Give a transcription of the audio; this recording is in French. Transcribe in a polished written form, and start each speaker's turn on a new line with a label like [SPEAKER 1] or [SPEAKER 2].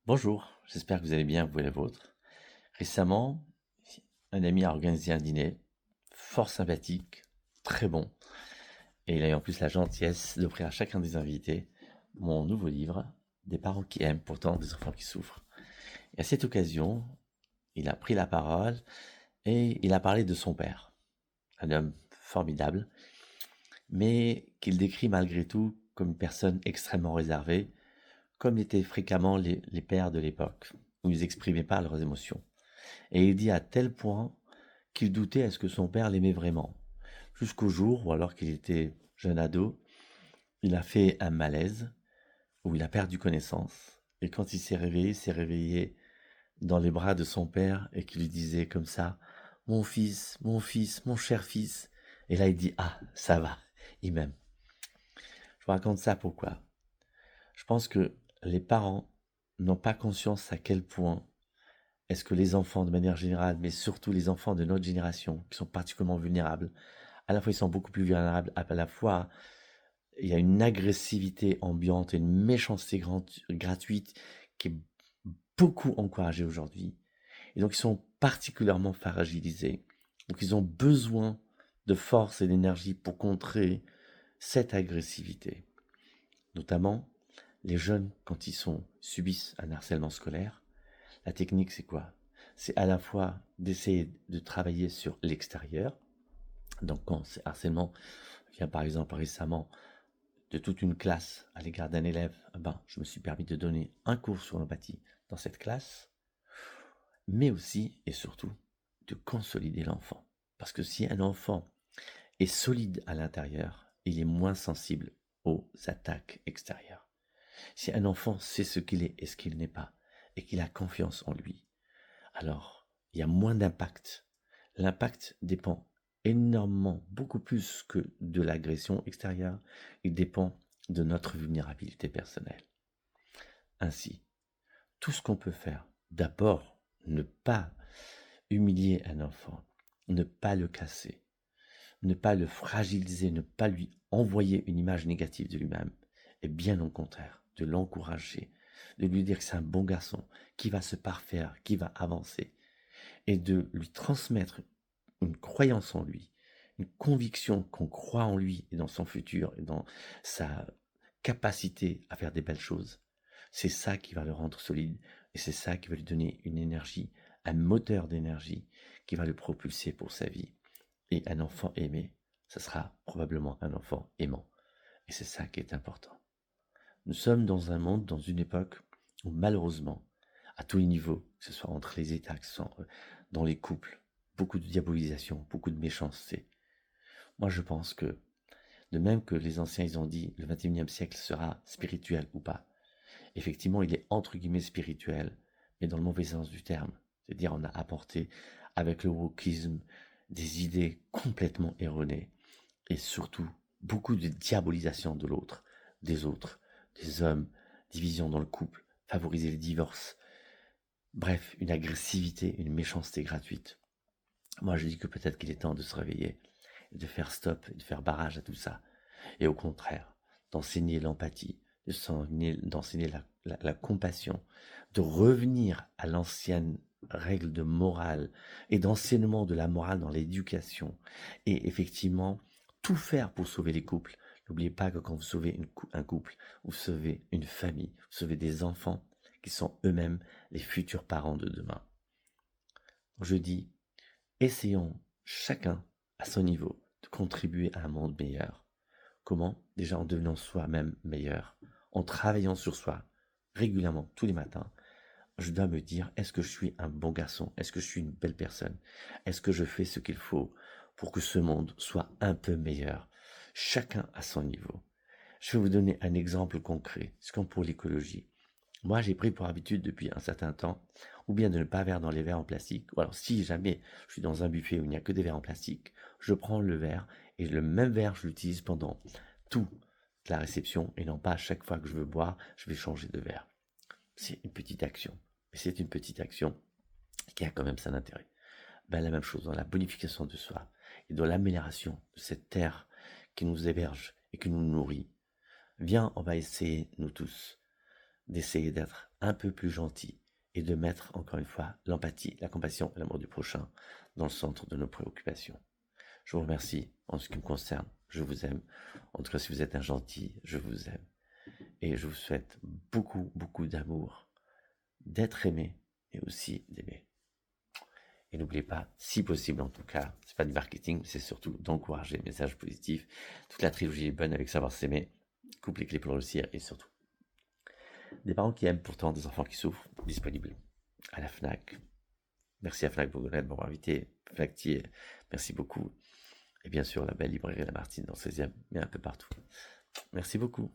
[SPEAKER 1] Bonjour, j'espère que vous allez bien, vous et les vôtres. Récemment, un ami a organisé un dîner fort sympathique, très bon, et il a eu en plus la gentillesse d'offrir à chacun des invités mon nouveau livre, Des parents qui aiment pourtant des enfants qui souffrent. Et à cette occasion, il a pris la parole et il a parlé de son père, un homme formidable, mais qu'il décrit malgré tout comme une personne extrêmement réservée, comme l'étaient fréquemment les pères de l'époque, où ils n'exprimaient pas leurs émotions. Et il dit à tel point qu'il doutait est-ce que son père l'aimait vraiment. Jusqu'au jour où, alors qu'il était jeune ado, il a fait un malaise, où il a perdu connaissance. Et quand il s'est réveillé dans les bras de son père et qu'il lui disait comme ça, mon fils, mon cher fils. Et là, il dit, ah, ça va, il m'aime. Je vous raconte ça pourquoi. Je pense que les parents n'ont pas conscience à quel point est-ce que les enfants de manière générale, mais surtout les enfants de notre génération, qui sont particulièrement vulnérables, à la fois ils sont beaucoup plus vulnérables, à la fois il y a une agressivité ambiante et une méchanceté gratuite qui est beaucoup encouragée aujourd'hui. Et donc ils sont particulièrement fragilisés. Donc ils ont besoin de force et d'énergie pour contrer cette agressivité. Notamment les jeunes, quand subissent un harcèlement scolaire, la technique, c'est quoi? C'est à la fois d'essayer de travailler sur l'extérieur. Donc, quand c'est harcèlement vient par exemple récemment de toute une classe à l'égard d'un élève, je me suis permis de donner un cours sur l'empathie dans cette classe, mais aussi et surtout de consolider l'enfant. Parce que si un enfant est solide à l'intérieur, il est moins sensible aux attaques extérieures. Si un enfant sait ce qu'il est et ce qu'il n'est pas, et qu'il a confiance en lui, alors il y a moins d'impact. L'impact dépend énormément, beaucoup plus que de l'agression extérieure, il dépend de notre vulnérabilité personnelle. Ainsi, tout ce qu'on peut faire, d'abord, ne pas humilier un enfant, ne pas le casser, ne pas le fragiliser, ne pas lui envoyer une image négative de lui-même, et bien au contraire, de l'encourager, de lui dire que c'est un bon garçon, qui va se parfaire, qui va avancer, et de lui transmettre une croyance en lui, une conviction qu'on croit en lui et dans son futur et dans sa capacité à faire des belles choses. C'est ça qui va le rendre solide et c'est ça qui va lui donner une énergie, un moteur d'énergie qui va le propulser pour sa vie. Et un enfant aimé, ce sera probablement un enfant aimant. Et c'est ça qui est important. Nous sommes dans un monde, dans une époque où malheureusement, à tous les niveaux, que ce soit entre les États, que ce soit dans les couples, beaucoup de diabolisation, beaucoup de méchanceté. Moi, je pense que, de même que les anciens, ils ont dit, le 21e siècle sera spirituel ou pas. Effectivement, il est entre guillemets spirituel, mais dans le mauvais sens du terme. C'est-à-dire, on a apporté, avec le wokisme, des idées complètement erronées, et surtout, beaucoup de diabolisation de l'autre, des autres, des hommes, division dans le couple, favoriser les divorces. Bref, une agressivité, une méchanceté gratuite. Moi, je dis que peut-être qu'il est temps de se réveiller, de faire stop, de faire barrage à tout ça. Et au contraire, d'enseigner l'empathie, d'enseigner la compassion, de revenir à l'ancienne règle de morale et d'enseignement de la morale dans l'éducation. Et effectivement, tout faire pour sauver les couples. N'oubliez pas que quand vous sauvez un couple, vous sauvez une famille, vous sauvez des enfants qui sont eux-mêmes les futurs parents de demain. Je dis, essayons chacun à son niveau de contribuer à un monde meilleur. Comment? Déjà en devenant soi-même meilleur, en travaillant sur soi régulièrement tous les matins. Je dois me dire, est-ce que je suis un bon garçon? Est-ce que je suis une belle personne? Est-ce que je fais ce qu'il faut pour que ce monde soit un peu meilleur? Chacun à son niveau. Je vais vous donner un exemple concret. C'est comme pour l'écologie. Moi, j'ai pris pour habitude depuis un certain temps, ou bien de ne pas verre dans les verres en plastique, ou alors si jamais je suis dans un buffet où il n'y a que des verres en plastique, je prends le verre et le même verre, je l'utilise pendant toute la réception et non pas à chaque fois que je veux boire, je vais changer de verre. C'est une petite action, mais c'est une petite action qui a quand même son intérêt. La même chose dans la bonification de soi et dans l'amélioration de cette terre qui nous héberge et qui nous nourrit. Viens, on va essayer, nous tous, d'essayer d'être un peu plus gentil et de mettre, encore une fois, l'empathie, la compassion et l'amour du prochain dans le centre de nos préoccupations. Je vous remercie en ce qui me concerne. Je vous aime. En tout cas, si vous êtes un gentil, je vous aime. Et je vous souhaite beaucoup, beaucoup d'amour, d'être aimé et aussi d'aimer. Et n'oubliez pas, si possible en tout cas, c'est pas du marketing, c'est surtout d'encourager le message positif. Toute la trilogie est bonne avec savoir s'aimer, couper les clés pour réussir et surtout des parents qui aiment pourtant des enfants qui souffrent, disponibles à la FNAC. Merci à FNAC Bourgognette de m'avoir invité. FNACtier, merci beaucoup. Et bien sûr, la belle librairie Lamartine dans le 16e, mais un peu partout. Merci beaucoup.